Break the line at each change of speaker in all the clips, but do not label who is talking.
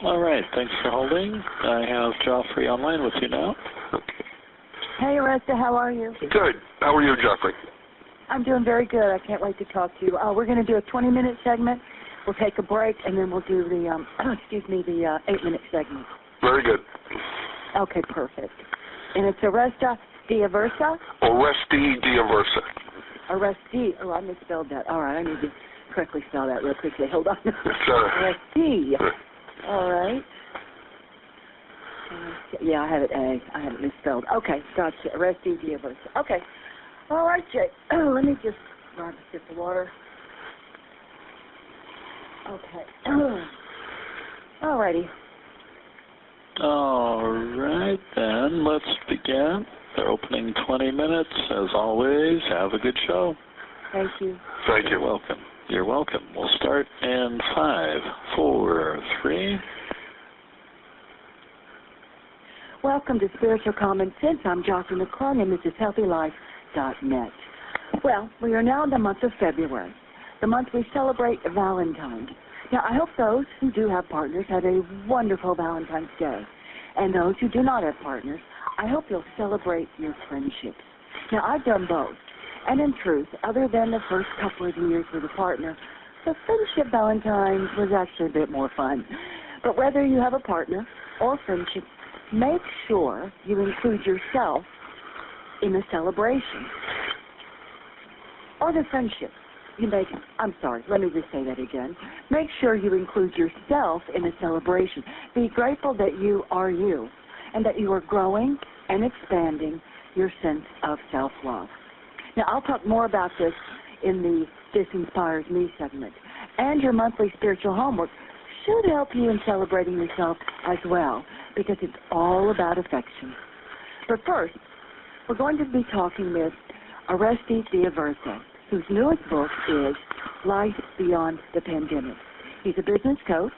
All right, thanks for holding. I have Joffre online with you now.
Hey, Oreste, how are you?
Good. How are you, Joffre?
I'm doing very good. I can't wait to talk to you. We're going to do a 20-minute segment. We'll take a break, and then we'll do the, the 8-minute segment.
Very good.
Okay, perfect. And it's Oreste DAversa?
Oreste DAversa.
Oreste. Oh, I misspelled that. All right, I need to correctly spell that real quickly. Hold on. Oreste. All right. Yeah, I have it A. I have it misspelled. Okay, gotcha. Oreste DAversa. Okay. All right, Jay. Let me just grab a sip of water. Okay. All righty.
All right, then. Let's begin. The opening 20 minutes. As always, have a good show.
Thank you.
Thank you.
You're welcome. You're welcome. We'll start in 5, 4, 3.
Welcome to Spiritual Common Sense. I'm Joffre McClung, and this is HealthyLife.net. Well, we are now in the month of February, the month we celebrate Valentine's. Now, I hope those who do have partners have a wonderful Valentine's Day. And those who do not have partners, I hope you'll celebrate your friendships. Now, I've done both. And in truth, other than the first couple of years with a partner, the friendship Valentine's was actually a bit more fun. But whether you have a partner or friendship, make sure you include yourself in the celebration or the friendship. Let me just say that again. Make sure you include yourself in the celebration. Be grateful that you are you and that you are growing and expanding your sense of self-love. Now, I'll talk more about this in the This Inspires Me segment. And your monthly spiritual homework should help you in celebrating yourself as well, because it's all about affection. But first, we're going to be talking with Oreste DAversa, whose newest book is Life Beyond the Pandemic. He's a business coach,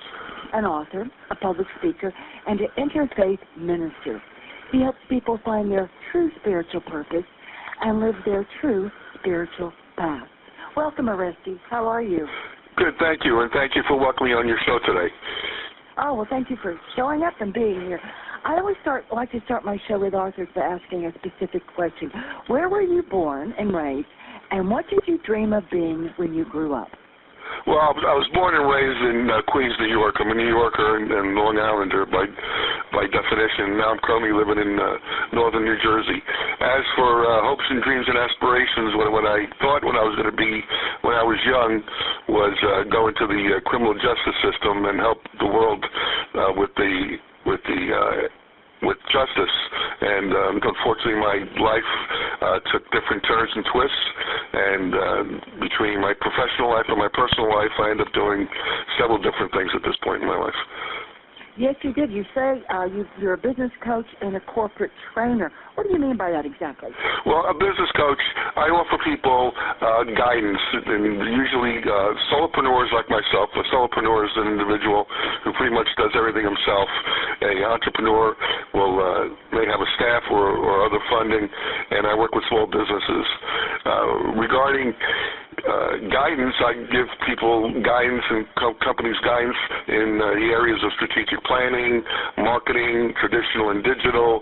an author, a public speaker, and an interfaith minister. He helps people find their true spiritual purpose and live their true spiritual path. Welcome, Oreste. How are you?
Good, thank you, and thank you for welcoming me on your show today.
Oh, well, thank you for showing up and being here. I always like to start my show with authors by asking a specific question. Where were you born and raised, and what did you dream of being when you grew up?
Well, I was born and raised in Queens, New York. I'm a New Yorker and Long Islander by definition. Now I'm currently living in northern New Jersey. As for hopes and dreams and aspirations, what I thought when I was going to be when I was young was go into the criminal justice system and help the world with justice. And unfortunately, my life took different turns and twists, and between my professional life and my personal life, I ended up doing several different things at this point in my life.
Yes, you did. You say you're a business coach and a corporate trainer. What do you mean by that exactly?
Well, a business coach, I offer people guidance, and usually solopreneurs like myself. A solopreneur is an individual who pretty much does everything himself. An entrepreneur may have a staff or other funding, and I work with small businesses. Regarding guidance, I give people guidance and companies guidance in the areas of strategic planning, marketing, traditional and digital,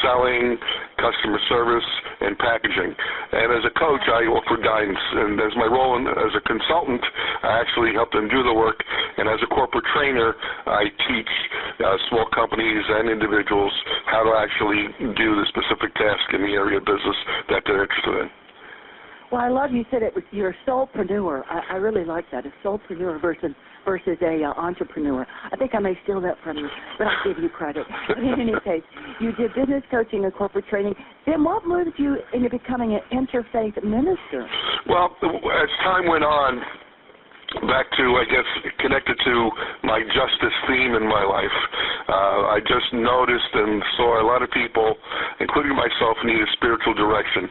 selling, customer service, and packaging. And as a coach, I offer guidance. And as my role as a consultant, I actually help them do the work. And as a corporate trainer, I teach small companies and individuals how to actually do the specific task in the area of business that they're interested in.
Well, I love you said you're a soulpreneur. I really like that, a soulpreneur versus a entrepreneur. I think I may steal that from you, but I'll give you credit. But in any case, you did business coaching and corporate training. Then what moved you into becoming an interfaith minister?
Well, as time went on, back to, I guess, connected to my justice theme in my life, I just noticed and saw a lot of people, including myself, need a spiritual direction.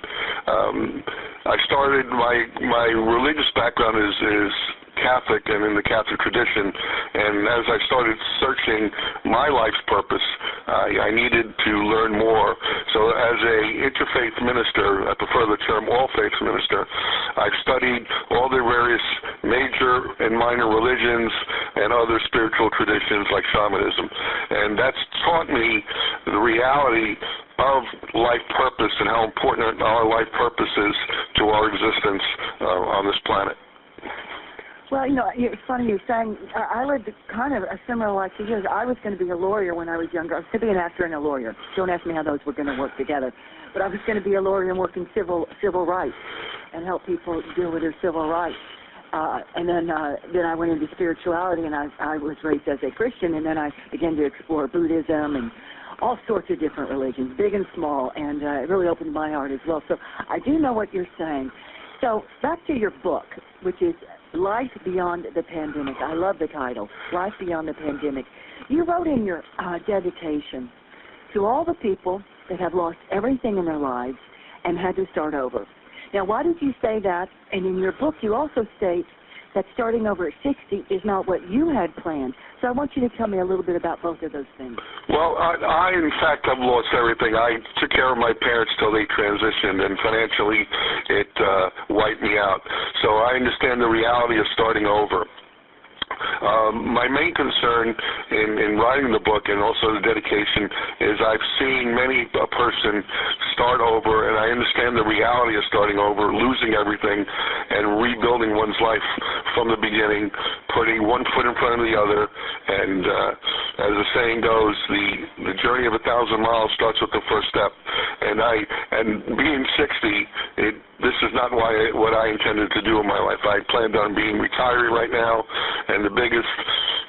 I started, my religious background is Catholic and in the Catholic tradition. And as I started searching my life's purpose, I needed to learn more. So as a interfaith minister, I prefer the term all-faith minister, I've studied all the various major and minor religions and other spiritual traditions like shamanism. And that's taught me the reality of life purpose and how important our life purpose is to our existence on this planet.
Well, you know, it's funny you're saying, I lived kind of a similar life to yours. I was going to be a lawyer when I was younger. I was going to be an actor and a lawyer. Don't ask me how those were going to work together. But I was going to be a lawyer and work in civil rights and help people deal with their civil rights. And then I went into spirituality, and I was raised as a Christian, and then I began to explore Buddhism and all sorts of different religions, big and small, and it really opened my heart as well. So I do know what you're saying. So back to your book, which is Life Beyond the Pandemic. I love the title, Life Beyond the Pandemic. You wrote in your dedication to all the people that have lost everything in their lives and had to start over. Now, why did you say that? And in your book, you also state that starting over at 60 is not what you had planned. So I want you to tell me a little bit about both of those things.
Well, I in fact, have lost everything. I took care of my parents till they transitioned, and financially it wiped me out. So I understand the reality of starting over. My main concern in writing the book and also the dedication is I've seen many a person start over, and I understand the reality of starting over, losing everything, and rebuilding one's life from the beginning, putting one foot in front of the other. And as the saying goes, the journey of 1,000 miles starts with the first step. And being 60, this is not what I intended to do in my life. I planned on being retired right now, and the biggest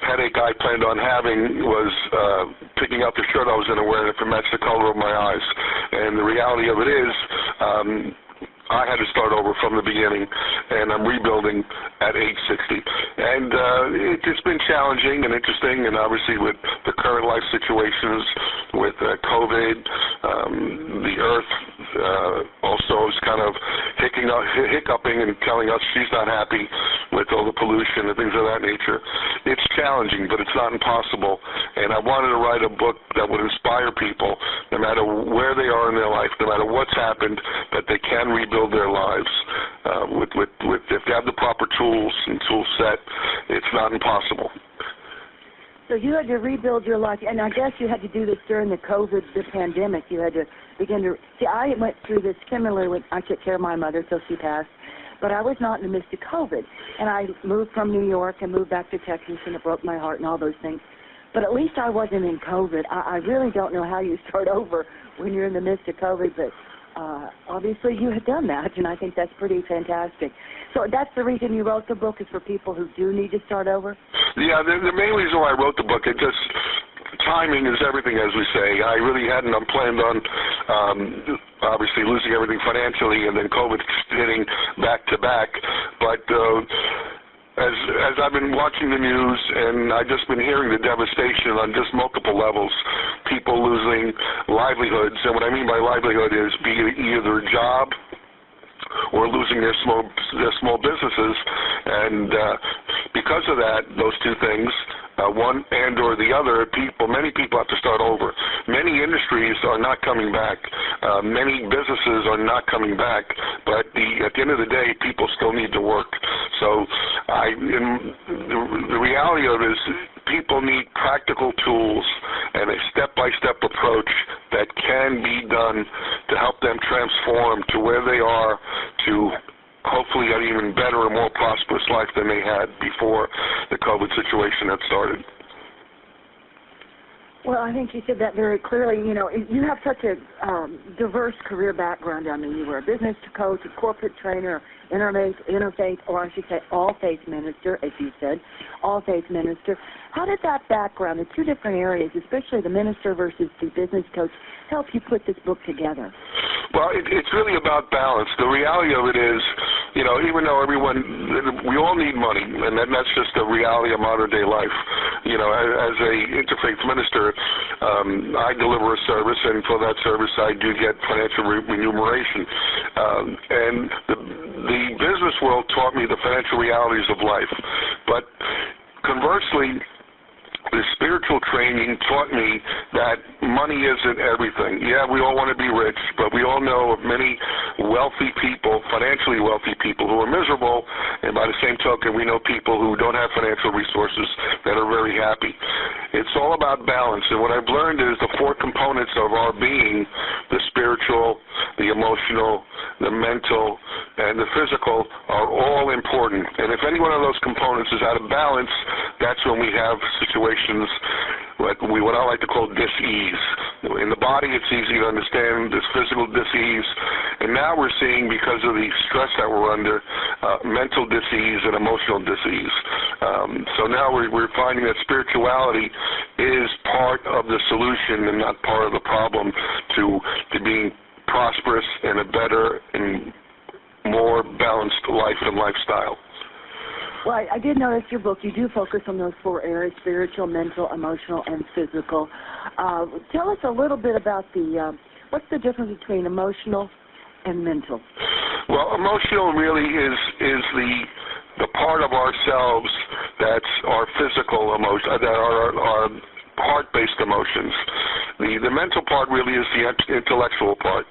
headache I planned on having was picking out the shirt I was going to wear if it matched the color of my eyes. And the reality of it is, I had to start over from the beginning, and I'm rebuilding at age 60. And it's been challenging and interesting, and obviously with the current life situations, with COVID, the earth also is kind of hiccuping and telling us she's not happy with all the pollution and things of that nature. It's challenging, but it's not impossible. And I wanted to write a book that would inspire people, no matter where they are in their life, no matter what's happened, that they can rebuild their lives. If they have the proper tools and tool set, it's not impossible.
So you had to rebuild your life, and I guess you had to do this during the pandemic. You had to begin to see. I went through this similarly when I took care of my mother till she passed, but I was not in the midst of COVID. And I moved from New York and moved back to Texas, and it broke my heart and all those things. But at least I wasn't in COVID. I really don't know how you start over when you're in the midst of COVID, but obviously you had done that, and I think that's pretty fantastic. So that's the reason you wrote the book, is for people who do need to start over?
Yeah, the main reason why I wrote the book, it just, timing is everything, as we say. I really hadn't planned on obviously losing everything financially and then COVID hitting back to back. But as I've been watching the news, and I've just been hearing the devastation on just multiple levels, people losing livelihoods. And what I mean by livelihood is be it either a job or losing their small businesses. And because of that, those two things, one and or the other, many people have to start over. Many industries are not coming back. Many businesses are not coming back. But at the end of the day, people still need to work. So the reality of it is people need practical tools and a step-by-step approach that can be done to help them transform to where they are, to hopefully an even better and more prosperous life than they had before the COVID situation had started.
Well, I think you said that very clearly. You know, you have such a diverse career background. I mean, you were a business coach, a corporate trainer, interfaith, or I should say all-faith minister, as you said, all-faith minister. How did that background, the two different areas, especially the minister versus the business coach, help you put this book together?
Well, it's really about balance. The reality of it is even though we all need money, and that's just the reality of modern day life. As a interfaith minister, I deliver a service, and for that service I do get financial remuneration. And the business world taught me the financial realities of life. But conversely, the spiritual training taught me that money isn't everything. Yeah, we all want to be rich, but we all know of many wealthy people, financially wealthy people, who are miserable, and by the same token, we know people who don't have financial resources that are very happy. It's all about balance, and what I've learned is the four components of our being, the spiritual, the emotional, the mental, and the physical, are all important. And if any one of those components is out of balance, that's when we have situations what I like to call dis-ease. In the body, it's easy to understand this physical dis-ease, and now we're seeing, because of the stress that we're under, mental dis-ease and emotional dis-ease. So now we're finding that spirituality is part of the solution and not part of the problem to being prosperous and a better and more balanced life and lifestyle.
Well, I did notice your book. You do focus on those four areas: spiritual, mental, emotional, and physical. Tell us a little bit about what's the difference between emotional and mental?
Well, emotional really is the part of ourselves that's our physical emotion, that are our heart-based emotions. The mental part really is the intellectual part.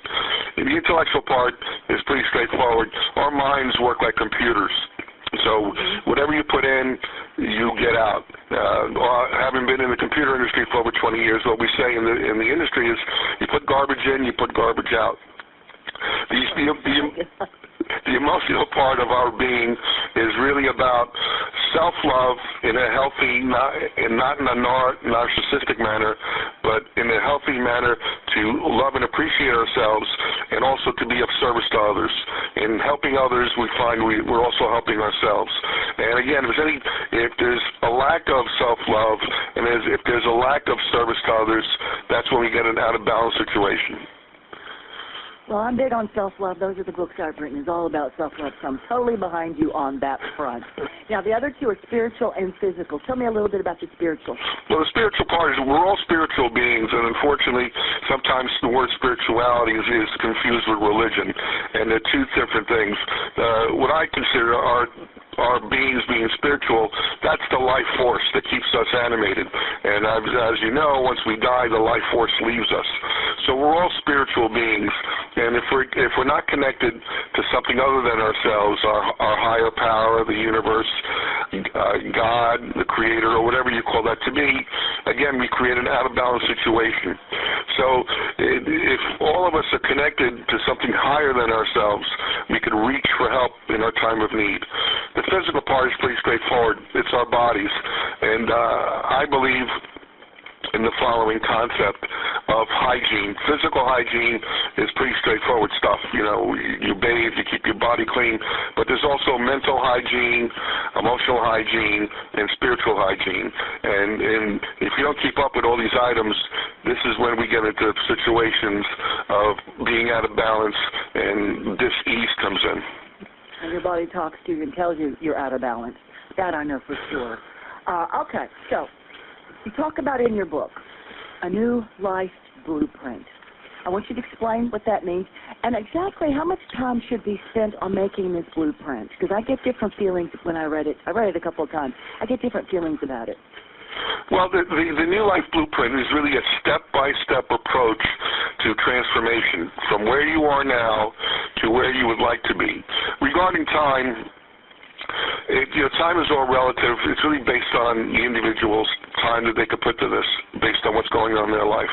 The intellectual part is pretty straightforward. Our minds work like computers. So whatever you put in, you get out. Having been in the computer industry for over 20 years, what we say in the industry is you put garbage in, you put garbage out. The emotional part of our being is really about self-love in a healthy, not in a narcissistic manner, but in a healthy manner to love and appreciate ourselves, and also to be of service to others. In helping others, we find we're also helping ourselves. And again, if there's a lack of self-love, and if there's a lack of service to others, that's when we get an out-of-balance situation.
Well, I'm big on self-love. Those are the books I've written. It's all about self-love, so I'm totally behind you on that front. Now, the other two are spiritual and physical. Tell me a little bit about the spiritual. Well,
the spiritual part is we're all spiritual beings, and unfortunately, sometimes the word spirituality is confused with religion, and they're two different things. What I consider our beings being spiritual, that's the life force that keeps us animated. And as you know, once we die, the life force leaves us. So we're all spiritual beings. And if we're not connected to something other than ourselves, our higher power, the universe, God, the Creator, or whatever you call that to be, again, we create an out-of-balance situation. So if all of us are connected to something higher than ourselves, we can reach for help in our time of need. The physical part is pretty straightforward. It's our bodies. And I believe in the following concept of hygiene. Physical hygiene is pretty straightforward stuff. You bathe, you keep your body clean, but there's also mental hygiene, emotional hygiene, and spiritual hygiene. And if you don't keep up with all these items, this is when we get into situations of being out of balance, and dis-ease comes in.
And your body talks to you and tells you you're out of balance. That I know for sure. Okay, so you talk about in your book, a new life blueprint. I want you to explain what that means and exactly how much time should be spent on making this blueprint, because I get different feelings when I read it. I read it a couple of times. I get different feelings about it.
Well, the New Life Blueprint is really a step-by-step approach to transformation from where you are now to where you would like to be. Regarding time, time is all relative. It's really based on the individual's time that they could put to this, based on what's going on in their life.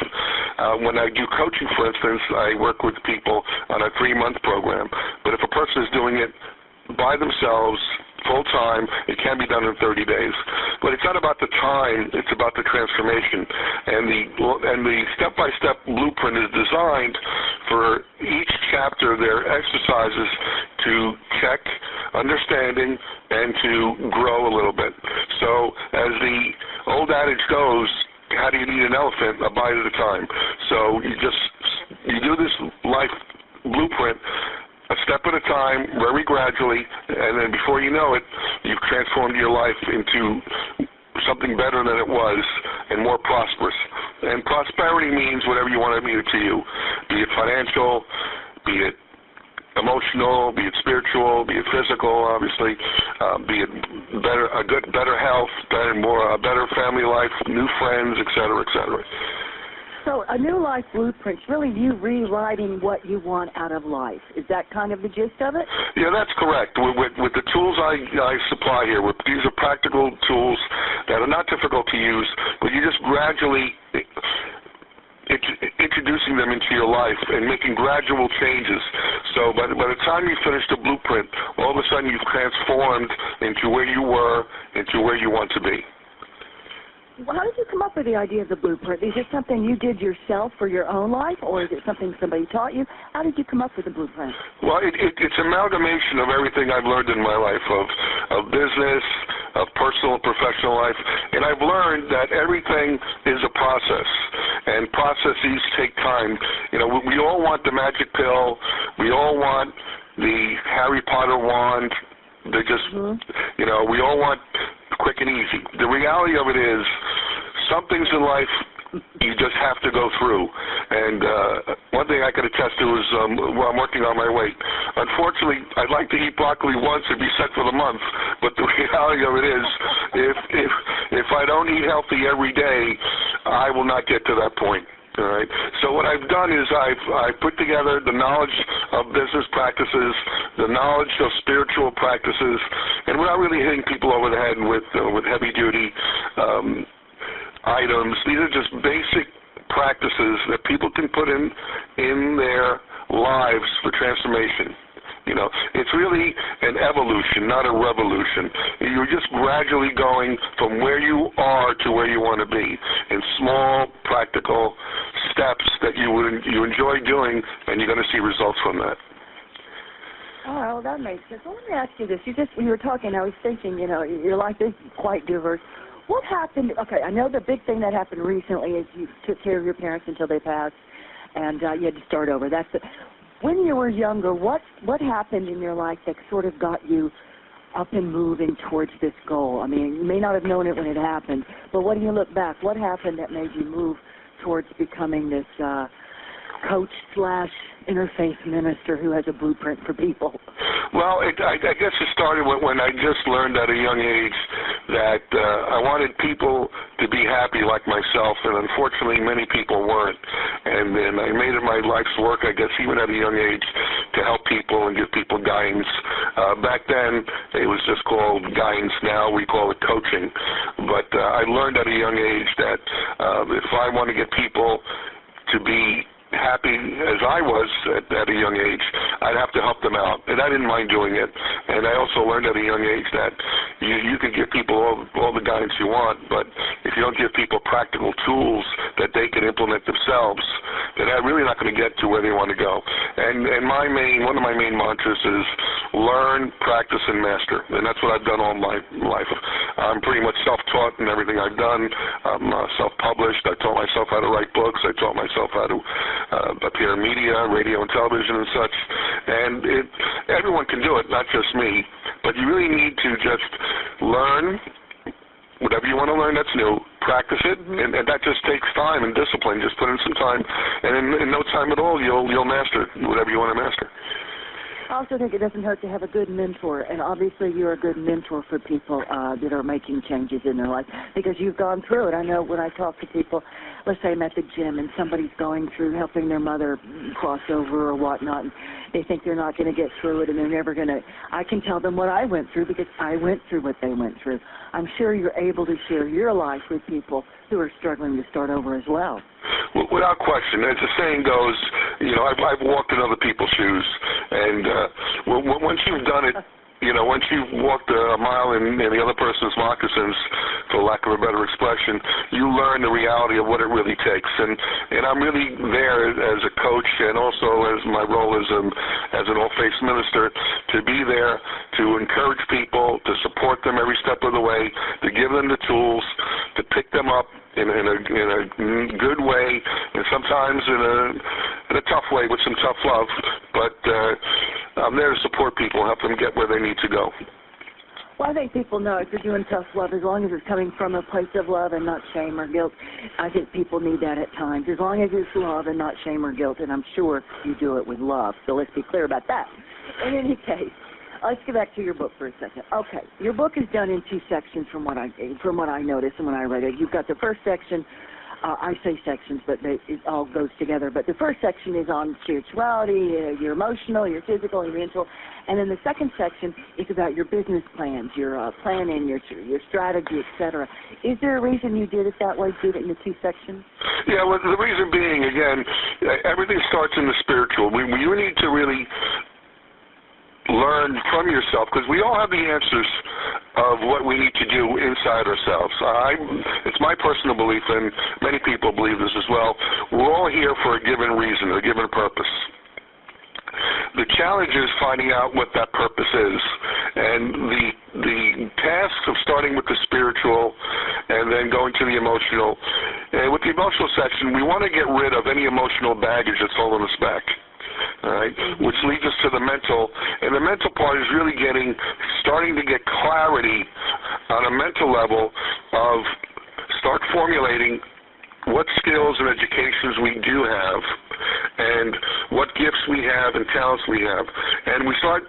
When I do coaching, for instance, I work with people on a 3-month program. But if a person is doing it by themselves, full-time, it can be done in 30 days. But it's not about the time, it's about the transformation. And the step-by-step blueprint is designed for each chapter. There are exercises to check understanding and to grow a little bit. So as the old adage goes, how do you eat an elephant? A bite at a time. So you do this life blueprint a step at a time, very gradually, and then before you know it, you've transformed your life into something better than it was and more prosperous. And prosperity means whatever you want to mean it to you, be it financial, be it emotional, be it spiritual, be it physical, obviously, be it better health, a better family life, new friends, et cetera, et cetera.
So a new life blueprint is really you rewriting what you want out of life. Is that kind of the gist of it?
Yeah, that's correct. With the tools I supply here, these are practical tools that are not difficult to use, but you just gradually introducing them into your life and making gradual changes. So by the time you finish the blueprint, all of a sudden you've transformed into where you were, into where you want to be.
Well, how did you come up with the idea of the blueprint? Is it something you did yourself for your own life, or is it something somebody taught you? How did you come up with the blueprint?
Well, it's an amalgamation of everything I've learned in my life, of business, of personal and professional life, and I've learned that everything is a process, and processes take time. You know, we all want the magic pill. We all want the Harry Potter wand. They just, you know, we all want quick and easy. The reality of it is, some things in life you just have to go through. And one thing I can attest to is while I'm working on my weight. Unfortunately, I'd like to eat broccoli once and be set for the month. But the reality of it is, if I don't eat healthy every day, I will not get to that point. All right. So what I've done is I've put together the knowledge of business practices, the knowledge of spiritual practices, and without really hitting people over the head with heavy-duty items. These are just basic practices that people can put in their lives for transformation. You know, it's really an evolution, not a revolution. You're just gradually going from where you are to where you want to be in small, practical steps that you enjoy doing, and you're going to see results from that.
Oh, well, that makes sense. Well, let me ask you this. When you were talking, I was thinking, you know, your life is quite diverse. What happened? Okay, I know the big thing that happened recently is you took care of your parents until they passed, and you had to start over. That's it. When you were younger, what happened in your life that sort of got you up and moving towards this goal? I mean, you may not have known it when it happened, but when you look back, what happened that made you move towards becoming this coach/interfaith minister who has a blueprint for people?
Well, I guess it started when I just learned at a young age that I wanted people to be happy like myself, and unfortunately many people weren't. And then I made it my life's work, I guess, even at a young age, to help people and give people guidance. Back then, it was just called guidance. Now we call it coaching. But I learned at a young age that if I want to get people to be happy as I was at a young age, I'd have to help them out, and I didn't mind doing it. And I also learned at a young age that you can give people all the guidance you want, but if you don't give people practical tools that they can implement themselves, then they're really not going to get to where they want to go. And one of my main mantras is learn, practice, and master, and that's what I've done all my life. I'm pretty much self-taught in everything I've done. I'm self-published. I taught myself how to write books. I taught myself how to appear in media, radio and television and such, and everyone can do it, not just me, but you really need to just learn whatever you want to learn that's new, practice it, and that just takes time and discipline. Just put in some time, and in no time at all, you'll master whatever you want to master.
I also think it doesn't hurt to have a good mentor, and obviously you're a good mentor for people that are making changes in their life because you've gone through it. I know when I talk to people, let's say I'm at the gym and somebody's going through helping their mother cross over or whatnot, and they think they're not going to get through it and they're never going to. I can tell them what I went through because I went through what they went through. I'm sure you're able to share your life with people who are struggling to start over as well.
Without question. As the saying goes, you know, I've walked in other people's shoes, and once you've done it, you know, once you've walked a mile in the other person's moccasins, for lack of a better expression, you learn the reality of what it really takes. And I'm really there as a coach and also as my role as an all-faith minister to be there to encourage people, to support them every step of the way, to give them the tools, to pick them up in a good way, and sometimes in a tough way with some tough love. But I'm there to support people, help them get where they need to go.
Well, I think people know if you're doing tough love, as long as it's coming from a place of love and not shame or guilt. I think people need that at times, as long as it's love and not shame or guilt, and I'm sure you do it with love. So let's be clear about that. In any case, let's get back to your book for a second. Okay, your book is done in two sections from what I noticed and when I read it. You've got the first section. I say sections, but it all goes together. But the first section is on spirituality, your emotional, your physical, your mental. And then the second section is about your business plans, your planning, your strategy, etc. Is there a reason you did it that way, did it in the two sections?
Yeah, well, the reason being, again, everything starts in the spiritual. You need to really learn from yourself, because we all have the answers of what we need to do inside ourselves. It's my personal belief, and many people believe this as well, we're all here for a given reason, a given purpose. The challenge is finding out what that purpose is, and the task of starting with the spiritual and then going to the emotional. And with the emotional section, we want to get rid of any emotional baggage that's holding us back. All right, which leads us to the mental, and the mental part is really starting to get clarity on a mental level of start formulating what skills and educations we do have and what gifts we have and talents we have. And we start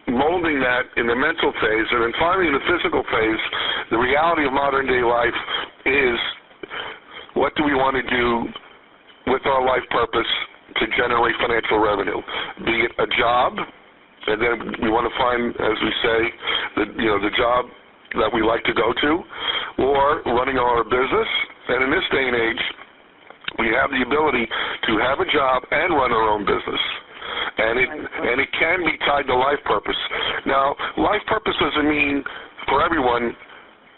molding that in the mental phase, and then finally in the physical phase, the reality of modern day life is what do we want to do with our life purpose to generate financial revenue, be it a job, and then we want to find, as we say, the job that we like to go to, or running our business. And in this day and age, we have the ability to have a job and run our own business. And it can be tied to life purpose. Now, life purpose doesn't mean, for everyone,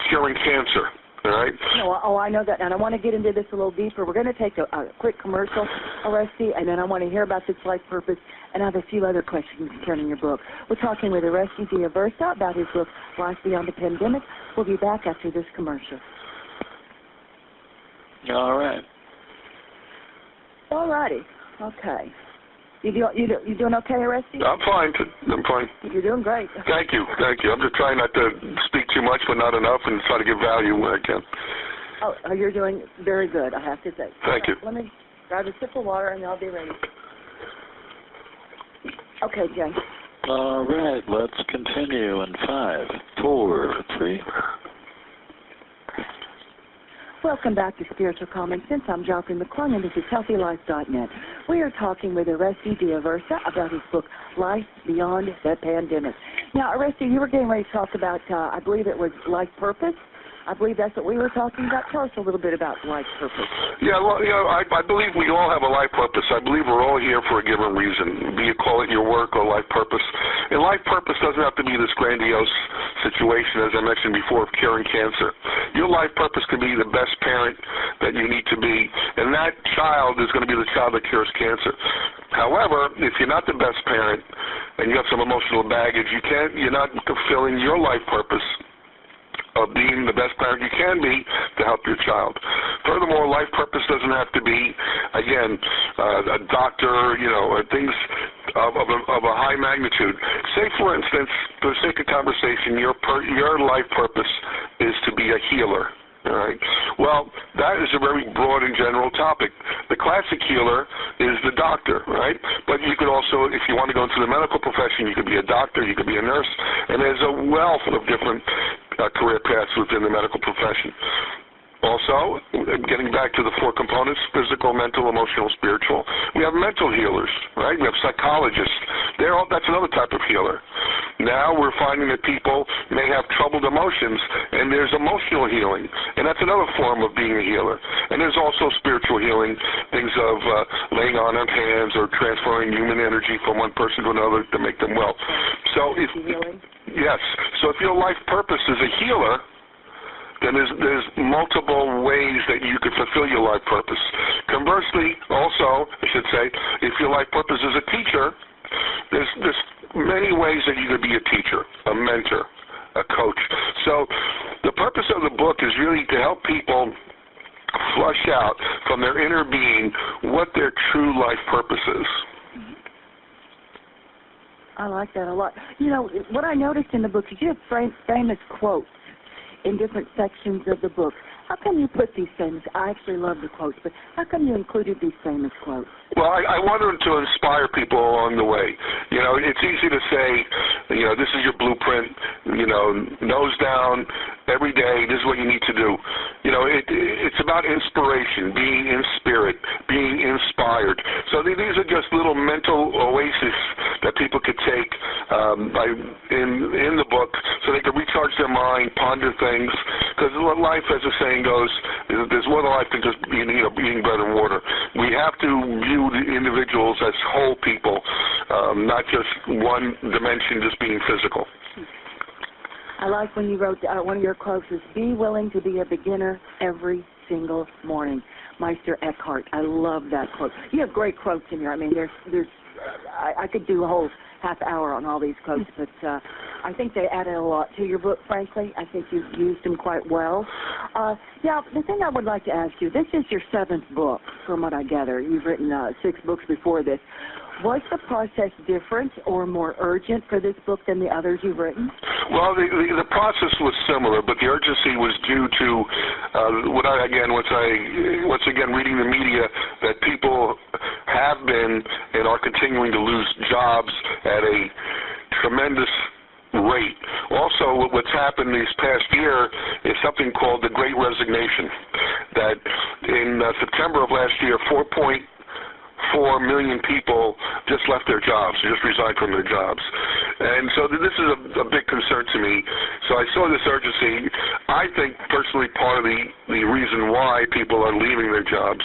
curing cancer. All right.
No, I know that, and I want to get into this a little deeper. We're going to take a quick commercial, Oreste, and then I want to hear about this life purpose, and I have a few other questions concerning your book. We're talking with Oreste DAversa about his book, Life Beyond the Pandemic. We'll be back after this commercial.
All right.
All righty. Okay. You doing okay, Oreste?
I'm fine. I'm fine.
You're doing great.
Thank you. I'm just trying not to speak too much, but not enough, and try to give value when I can.
Oh, you're doing very good, I have to say.
Thank you.
Let me grab a sip of water, and I'll be ready. Okay, Jay.
All right. Let's continue in 5, 4, 3.
Welcome back to Spiritual Common Sense. I'm Joffre McClung, and this is HealthyLife.net. We are talking with Oreste DAversa about his book, Life Beyond the Pandemic. Now, Oreste, you were getting ready to talk about, I believe it was life purpose. I believe that's what we were talking about. Tell us a little bit about life purpose.
Yeah, well, I believe we all have a life purpose. I believe we're all here for a given reason, be it call it your work or life purpose. And life purpose doesn't have to be this grandiose situation, as I mentioned before, of curing cancer. Your life purpose can be the best parent that you need to be, and that child is going to be the child that cures cancer. However, if you're not the best parent and you have some emotional baggage, you're not fulfilling your life purpose of being the best parent you can be to help your child. Furthermore, life purpose doesn't have to be, again, a doctor, things of a high magnitude. Say, for instance, for the sake of conversation, your life purpose is to be a healer. All right. Well, that is a very broad and general topic. The classic healer is the doctor, right? But you could also, if you want to go into the medical profession, you could be a doctor, you could be a nurse, and there's a wealth of different career paths within the medical profession. Also, getting back to the 4 components, physical, mental, emotional, spiritual, we have mental healers, right? We have psychologists. That's another type of healer. Now we're finding that people may have troubled emotions, and there's emotional healing, and that's another form of being a healer. And there's also spiritual healing, things of laying on of hands or transferring human energy from one person to another to make them well. So yes. So if your life purpose is a healer, then there's multiple ways that you could fulfill your life purpose. Conversely, also, I should say, if your life purpose is a teacher, there's many ways that you could be a teacher, a mentor, a coach. So the purpose of the book is really to help people flush out from their inner being what their true life purpose is.
I like that a lot. You know, what I noticed in the book is you have famous quotes in different sections of the book. How come you put these famous? I actually love the quotes, but how come you included these famous quotes?
Well, I wanted to inspire people along the way. You know, it's easy to say, you know, this is your blueprint, you know, nose down, every day, this is what you need to do. You know, it's about inspiration, being in spirit, being inspired. So these are just little mental oases that people could take in the book so they could recharge their mind, ponder things. Because life, as the saying goes, there's more to life than just eating bread and water. We have to view the individuals as whole people, not just one dimension, just being physical.
I like when you wrote one of your quotes is, be willing to be a beginner every single morning. Meister Eckhart. I love that quote. You have great quotes in here. I mean, I could do a whole half hour on all these quotes, but I think they added a lot to your book, frankly. I think you've used them quite well. Now, the thing I would like to ask you, this is your 7th book, from what I gather. You've written 6 books before this. Was the process different or more urgent for this book than the others you've written?
Well, the process was similar, but the urgency was due to once again reading the media that people have been and are continuing to lose jobs at a tremendous rate. Also, what's happened this past year is something called the Great Resignation. That in September of last year, 4.4 million people just left their jobs, just resigned from their jobs. And so this is a big concern to me. So I saw this urgency. I think, personally, part of the reason why people are leaving their jobs,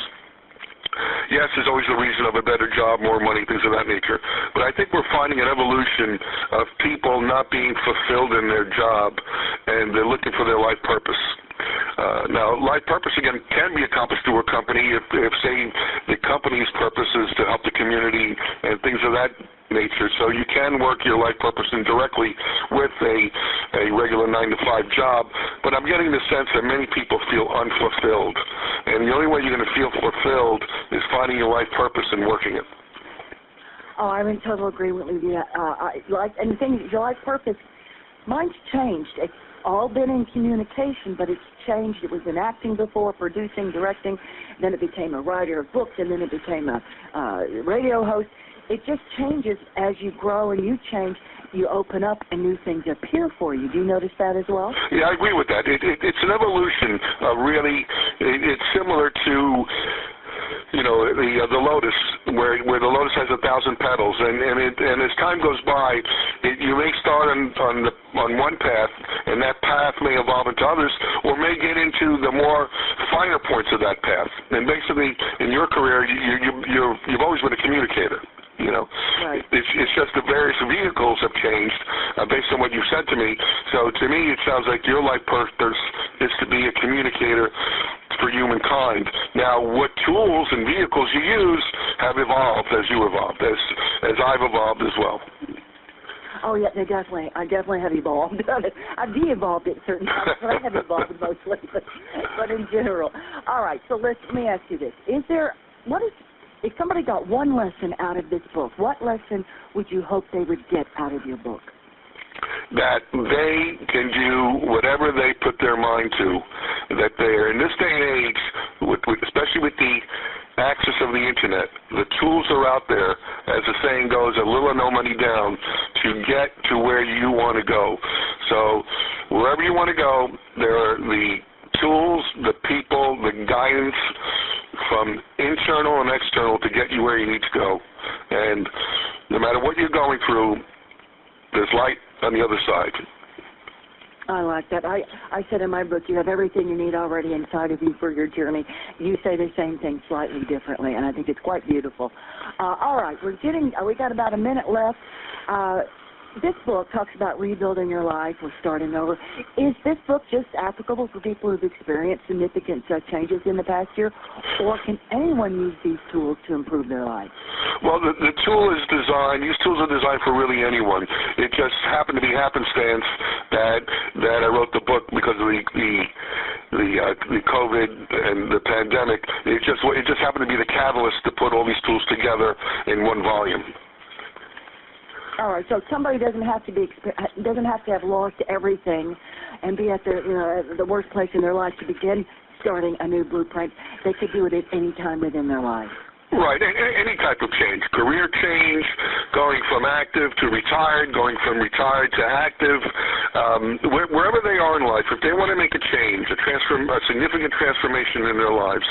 yes, there's always the reason of a better job, more money, things of that nature. But I think we're finding an evolution of people not being fulfilled in their job, and they're looking for their life purpose. Now, life purpose, again, can be accomplished through a company if, say, the company's purpose is to help the community and things of that nature. So you can work your life purpose indirectly with a regular 9-to-5 job. But I'm getting the sense that many people feel unfulfilled. And the only way you're going to feel fulfilled is finding your life purpose and working it.
Oh, I'm in total agreement with you. And the thing is, your life purpose, mine's changed. It's all been in communication, but it's changed. It was in acting before, producing, directing, then it became a writer of books, and then it became a radio host. It just changes as you grow and you change. You open up and new things appear for you. Do you notice that as well?
Yeah, I agree with that. It's an evolution. Really, it's similar to, you know, the lotus, where the lotus has 1,000 petals, and as time goes by, you may start on one path, and that path may evolve into others, or may get into the more finer points of that path. And basically, in your career, you've always been a communicator. You know,
right.
It's just the various vehicles have changed based on what you've said to me. So to me, it sounds like your life purpose is to be a communicator for humankind. Now, what tools and vehicles you use have evolved as you evolved, as I've evolved as well.
Oh, yeah, I definitely have evolved. I've de-evolved at certain times, but I have evolved mostly, but in general. All right, so let me ask you this. If somebody got one lesson out of this book, what lesson would you hope they would get out of your book?
That they can do whatever they put their mind to. That they're, in this day and age, especially with the access of the Internet, the tools are out there, as the saying goes, a little or no money down, to get to where you want to go. So wherever you want to go, there are the tools, the people, the guidance from internal and external to get you where you need to go. And no matter what you're going through, there's light on the other side.
I like that. I said in my book, you have everything you need already inside of you for your journey. You say the same thing slightly differently, and I think it's quite beautiful. All right, we got about a minute left. This book talks about rebuilding your life or starting over. Is this book just applicable for people who've experienced significant changes in the past year, or can anyone use these tools to improve their life?
Well, the tool is designed, these tools are designed for really anyone. It just happened to be happenstance that I wrote the book because of the COVID and the pandemic. It just happened to be the catalyst to put all these tools together in one volume.
All right, so somebody doesn't have to have lost everything and be at the worst place in their life to begin starting a new blueprint. They could do it at any time within their life.
Right, any type of change, career change, going from active to retired, going from retired to active, wherever they are in life, if they want to make a change, a significant transformation in their lives,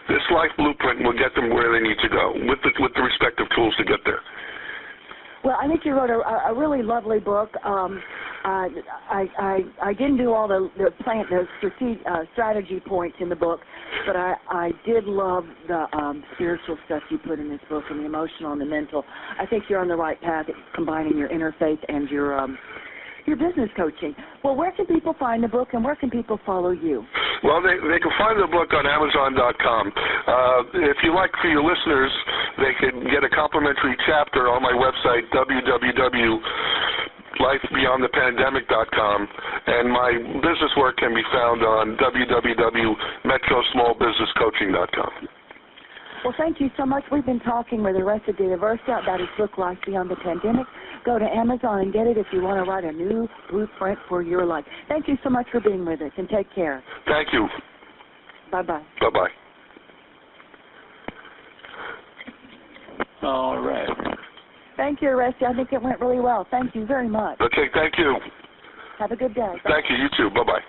this life blueprint will get them where they need to go with the respective tools to get there.
Well, I think you wrote a really lovely book. I didn't do all the strategy points in the book, but I did love the spiritual stuff you put in this book, and the emotional and the mental. I think you're on the right path at combining your interfaith and your business coaching. Well, where can people find the book, and where can people follow you?
Well, they can find the book on Amazon.com. If you like, for your listeners, they can get a complimentary chapter on my website, www.lifebeyondthepandemic.com, and my business work can be found on www.metrosmallbusinesscoaching.com.
Well, thank you so much. We've been talking with Oreste DAversa about his book, Life Beyond the Pandemic. Go to Amazon and get it if you want to write a new blueprint for your life. Thank you so much for being with us, and take care.
Thank you.
Bye-bye.
Bye-bye.
All right.
Thank you, Oreste. I think it went really well. Thank you very much.
Okay, thank you.
Have a good day. Bye.
Thank you. You too. Bye-bye.